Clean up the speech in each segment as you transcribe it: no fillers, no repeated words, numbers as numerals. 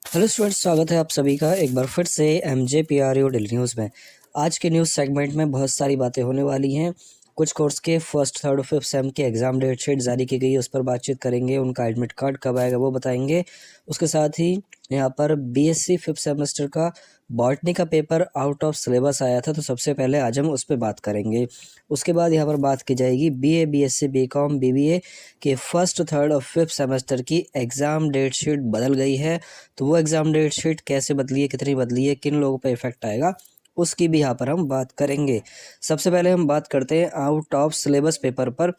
Hello students, स्वागत है आप सभी का एक बार फिर से MJPRU डेली न्यूज़ में। आज के न्यूज़ सेगमेंट में बहुत सारी बातें होने वाली हैं। कुछ कोर्स के फर्स्ट थर्ड और फिफ्थ सेम की एग्ज़ाम डेट शीट जारी की गई है, उस पर बातचीत करेंगे। उनका एडमिट कार्ड कब आएगा वो बताएंगे। उसके साथ ही यहाँ पर BSc फिफ्थ सेमेस्टर का बॉटनी का पेपर आउट ऑफ सिलेबस आया था, तो सबसे पहले आज हम उस पर बात करेंगे। उसके बाद यहाँ पर बात की जाएगी BA BSc BCom BBA के फर्स्ट थर्ड और फिफ्थ सेमेस्टर की एग्ज़ाम डेट शीट बदल गई है। तो वो एग्ज़ाम डेट शीट कैसे बदली है, कितनी बदली है, किन लोगों पर इफेक्ट आएगा, उसकी भी यहाँ पर हम बात करेंगे। सबसे पहले हम बात करते हैं आउट ऑफ सिलेबस पेपर पर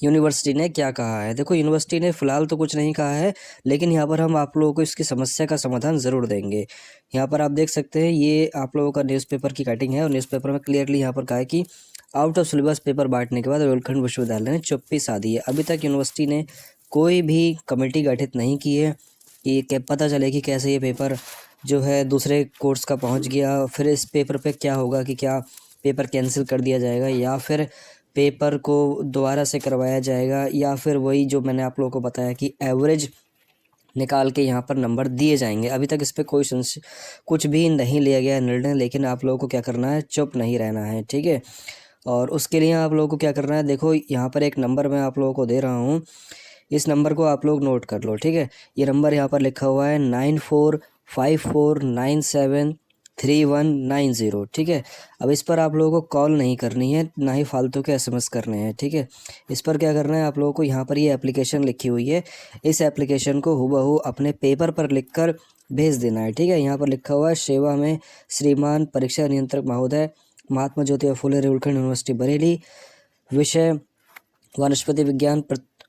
यूनिवर्सिटी ने क्या कहा है। देखो, यूनिवर्सिटी ने फ़िलहाल तो कुछ नहीं कहा है, लेकिन यहाँ पर हम आप लोगों को इसकी समस्या का समाधान ज़रूर देंगे। यहाँ पर आप देख सकते हैं, ये आप लोगों का न्यूज़पेपर की कटिंग है और न्यूज़पेपर में क्लियरली यहाँ पर कहा है कि आउट ऑफ सिलेबस पेपर बांटने के बाद रुहेलखंड विश्वविद्यालय ने चुप्पी साधी है। अभी तक यूनिवर्सिटी ने कोई भी कमेटी गठित नहीं की है कि पता चले कि कैसे ये पेपर जो है दूसरे कोर्स का पहुंच गया, फिर इस पेपर पे क्या होगा कि क्या पेपर कैंसिल कर दिया जाएगा या फिर पेपर को दोबारा से करवाया जाएगा, या फिर वही जो मैंने आप लोगों को बताया कि एवरेज निकाल के यहाँ पर नंबर दिए जाएंगे। अभी तक इस पर कोई कुछ भी नहीं लिया गया निर्णय, लेकिन आप लोगों को क्या करना है, चुप नहीं रहना है, ठीक है। और उसके लिए आप लोगों को क्या करना है, देखो यहाँ पर एक नंबर मैं आप लोगों को दे रहा हूँ, इस नंबर को आप लोग नोट कर लो, ठीक है। ये नंबर यहाँ पर लिखा हुआ है 9454973190, ठीक है। अब इस पर आप लोगों को कॉल नहीं करनी है, ना ही फालतू के SMS करने हैं, ठीक है। इस पर क्या करना है, आप लोगों को यहाँ पर ये एप्लीकेशन लिखी हुई है, इस एप्लीकेशन को हूबहू अपने पेपर पर लिखकर भेज देना है, ठीक है। यहाँ पर लिखा हुआ है, सेवा में श्रीमान परीक्षा नियंत्रक महोदय, महात्मा ज्योतिबा फुले रुहेलखंड यूनिवर्सिटी बरेली, विषय वनस्पति विज्ञान,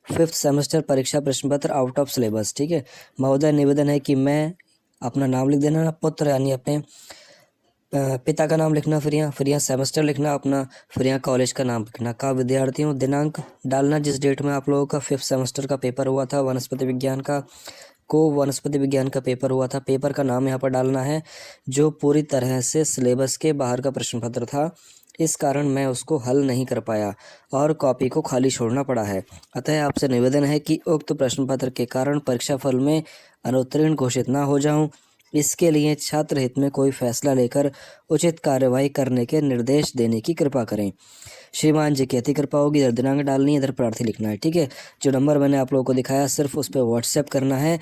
फिफ्थ सेमेस्टर परीक्षा प्रश्न पत्र आउट ऑफ सिलेबस, ठीक है। महोदय, निवेदन है कि मैं अपना नाम लिख देना, पुत्र यानी अपने पिता का नाम लिखना, फिर यहाँ सेमेस्टर लिखना अपना, फिर यहाँ कॉलेज का नाम लिखना, का विद्यार्थियों, दिनांक डालना जिस डेट में आप लोगों का फिफ्थ सेमेस्टर का पेपर हुआ था, वनस्पति विज्ञान का पेपर हुआ था। पेपर का नाम यहाँ पर डालना है जो पूरी तरह से सिलेबस के बाहर का प्रश्न पत्र था, इस कारण मैं उसको हल नहीं कर पाया और कॉपी को खाली छोड़ना पड़ा है। अतः आपसे निवेदन है कि उक्त प्रश्न पत्र के कारण परीक्षा फल में अनुत्तीर्ण घोषित ना हो जाऊं। इसके लिए छात्र हित में कोई फैसला लेकर उचित कार्यवाही करने के निर्देश देने की कृपा करें। श्रीमान जी की अति कृपा होगी। इधर दिनांक डालनी है, इधर प्रार्थी लिखना है, ठीक है। जो नंबर मैंने आप लोगों को दिखाया सिर्फ उस पर व्हाट्सएप करना है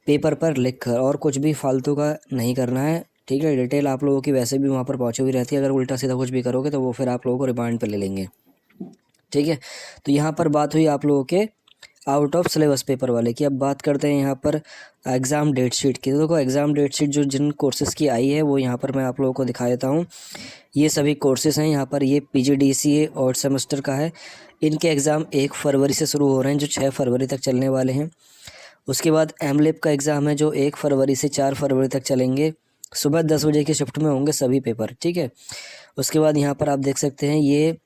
पेपर पर लिखकर, और कुछ भी फालतू का नहीं करना है, ठीक है। डिटेल आप लोगों की वैसे भी वहाँ पर पहुँची हुई रहती है, अगर उल्टा सीधा कुछ भी करोगे तो वो फिर आप लोगों को रिमांड पर ले लेंगे, ठीक है। तो यहाँ पर बात हुई आप लोगों के आउट ऑफ सिलेबस पेपर वाले की। अब बात करते हैं यहाँ पर एग्ज़ाम डेट शीट की। तो देखो, एग्ज़ाम डेट शीट जो जिन कोर्सेज़ की आई है वो यहाँ पर मैं आप लोगों को दिखा देता हूँ। ये सभी कोर्सेज़ हैं यहाँ पर। ये PGDCA और सेमेस्टर का है, इनके एग्ज़ाम 1 फरवरी से शुरू हो रहे हैं जो 6 फरवरी तक चलने वाले हैं। उसके बाद एमलेब का एग्ज़ाम है जो 1 फरवरी से 4 फरवरी तक चलेंगे, सुबह 10 बजे की शिफ्ट में होंगे सभी पेपर, ठीक है। उसके बाद यहाँ पर आप देख सकते हैं, ये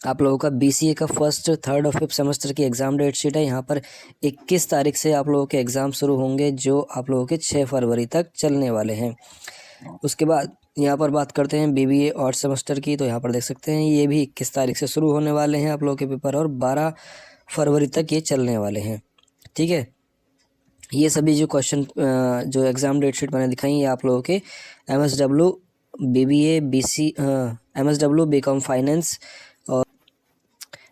आप लोगों का BCA का फर्स्ट थर्ड और फिफ्थ सेमेस्टर की एग्ज़ाम डेट शीट है। यहाँ पर 21 तारीख से आप लोगों के एग्ज़ाम शुरू होंगे जो आप लोगों के 6 फरवरी तक चलने वाले हैं। उसके बाद यहाँ पर बात करते हैं BBA और सेमेस्टर की। तो यहाँ पर देख सकते हैं, ये भी 21 तारीख से शुरू होने वाले हैं आप लोगों के पेपर, और 12 फरवरी तक ये चलने वाले हैं, ठीक है। ये सभी जो क्वेश्चन जो एग्ज़ाम डेट शीट मैंने दिखाई, ये आप लोगों के MSW BBA MSW BCom finance और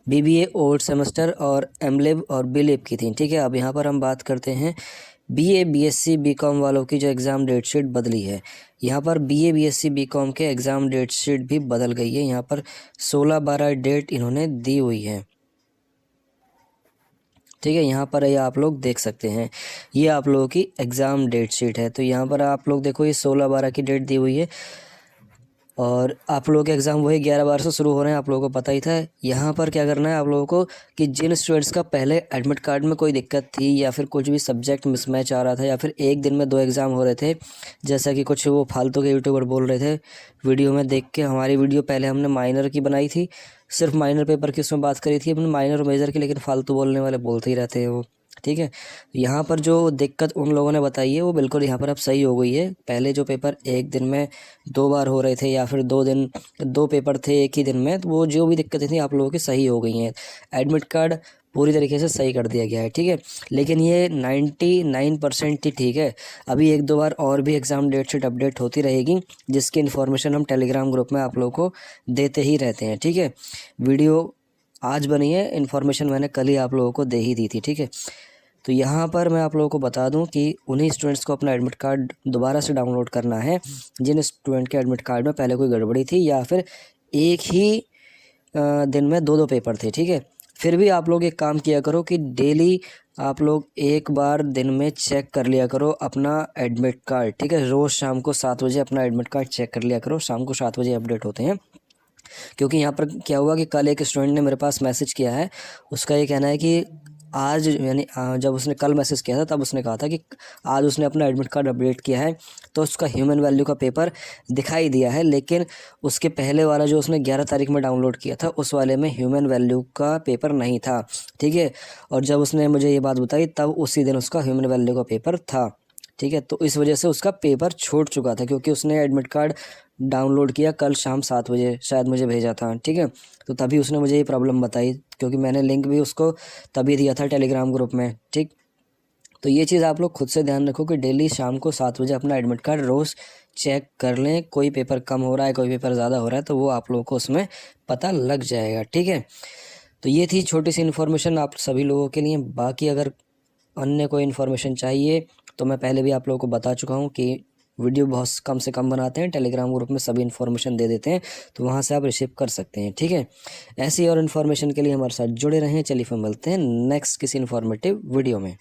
BBA ओल्ड सेमेस्टर और एमलेब और बीलेब की थी, ठीक है। अब यहाँ पर हम बात करते हैं BA BSc BCom वालों की जो एग्ज़ाम डेट शीट बदली है। यहाँ पर BA BSc BCom के एग्ज़ाम डेट शीट भी बदल गई है। यहाँ पर 16-12 डेट इन्होंने दी हुई है, ठीक है। यहाँ पर ये आप लोग देख सकते हैं, ये आप लोगों की एग्ज़ाम डेट शीट है। तो यहाँ पर आप लोग देखो, ये 16-12 की डेट दी हुई है और आप लोगों के एग्ज़ाम वही 11-12 से शुरू हो रहे हैं, आप लोगों को पता ही था। यहाँ पर क्या करना है आप लोगों को कि जिन स्टूडेंट्स का पहले एडमिट कार्ड में कोई दिक्कत थी या फिर कुछ भी सब्जेक्ट मिसमैच आ रहा था या फिर एक दिन में 2 एग्ज़ाम हो रहे थे, जैसा कि कुछ वो फालतू के यूट्यूबर बोल रहे थे वीडियो में देख के। हमारी वीडियो पहले हमने माइनर की बनाई थी, सिर्फ माइनर पेपर की उसमें बात करी थी अपने, माइनर और मेजर की, लेकिन फालतू बोलने वाले बोलते ही रहते हैं वो, ठीक है। यहाँ पर जो दिक्कत उन लोगों ने बताई है वो बिल्कुल यहाँ पर अब सही हो गई है। पहले जो पेपर एक दिन में 2 बार हो रहे थे या फिर 2 पेपर थे एक ही दिन में, तो वो जो भी दिक्कतें थी आप लोगों की सही हो गई हैं। एडमिट कार्ड पूरी तरीके से सही कर दिया गया है, ठीक है। लेकिन ये 99% ही ठीक है। अभी 1-2 बार और भी एग्ज़ाम डेट शीट अपडेट होती रहेगी, जिसकी इन्फॉर्मेशन हम टेलीग्राम ग्रुप में आप लोगों को देते ही रहते हैं, ठीक है। वीडियो आज बनी है, इन्फॉर्मेशन मैंने कल ही आप लोगों को दे ही दी थी, ठीक है। तो यहाँ पर मैं आप लोगों को बता दूं कि उन्हीं स्टूडेंट्स को अपना एडमिट कार्ड दोबारा से डाउनलोड करना है जिन स्टूडेंट के एडमिट कार्ड में पहले कोई गड़बड़ी थी या फिर एक ही दिन में 2-2 पेपर थे, ठीक है। फिर भी आप लोग एक काम किया करो कि डेली आप लोग एक बार दिन में चेक कर लिया करो अपना एडमिट कार्ड, ठीक है। रोज़ शाम को 7 बजे अपना एडमिट कार्ड चेक कर लिया करो, शाम को 7 बजे अपडेट होते हैं। क्योंकि यहाँ पर क्या हुआ कि कल एक स्टूडेंट ने मेरे पास मैसेज किया है, उसका ये कहना है कि आज यानी जब उसने कल मैसेज किया था तब उसने कहा था कि आज उसने अपना एडमिट कार्ड अपडेट किया है तो उसका ह्यूमन वैल्यू का पेपर दिखाई दिया है, लेकिन उसके पहले वाला जो उसने 11 तारीख में डाउनलोड किया था उस वाले में ह्यूमन वैल्यू का पेपर नहीं था, ठीक है। और जब उसने मुझे ये बात बताई तब उसी दिन उसका ह्यूमन वैल्यू का पेपर था, ठीक है। तो इस वजह से उसका पेपर छूट चुका था क्योंकि उसने एडमिट कार्ड डाउनलोड किया कल शाम 7 बजे, शायद मुझे भेजा था, ठीक है। तो तभी उसने मुझे ये प्रॉब्लम बताई क्योंकि मैंने लिंक भी उसको तभी दिया था टेलीग्राम ग्रुप में, ठीक। तो ये चीज़ आप लोग खुद से ध्यान रखो कि डेली शाम को 7 बजे अपना एडमिट कार्ड रोज़ चेक कर लें। कोई पेपर कम हो रहा है, कोई पेपर ज़्यादा हो रहा है तो वो आप लोगों को उसमें पता लग जाएगा, ठीक है। तो ये थी छोटी सी इन्फॉर्मेशन आप सभी लोगों के लिए। बाकी अगर अन्य कोई इन्फॉर्मेशन चाहिए तो मैं पहले भी आप लोगों को बता चुका हूँ कि वीडियो बहुत कम से कम बनाते हैं, टेलीग्राम ग्रुप में सभी इन्फॉर्मेशन दे देते हैं, तो वहाँ से आप रिसीव कर सकते हैं, ठीक है। ऐसी और इन्फॉर्मेशन के लिए हमारे साथ जुड़े रहें। चलिए फिर मिलते हैं नेक्स्ट किसी इन्फॉर्मेटिव वीडियो में।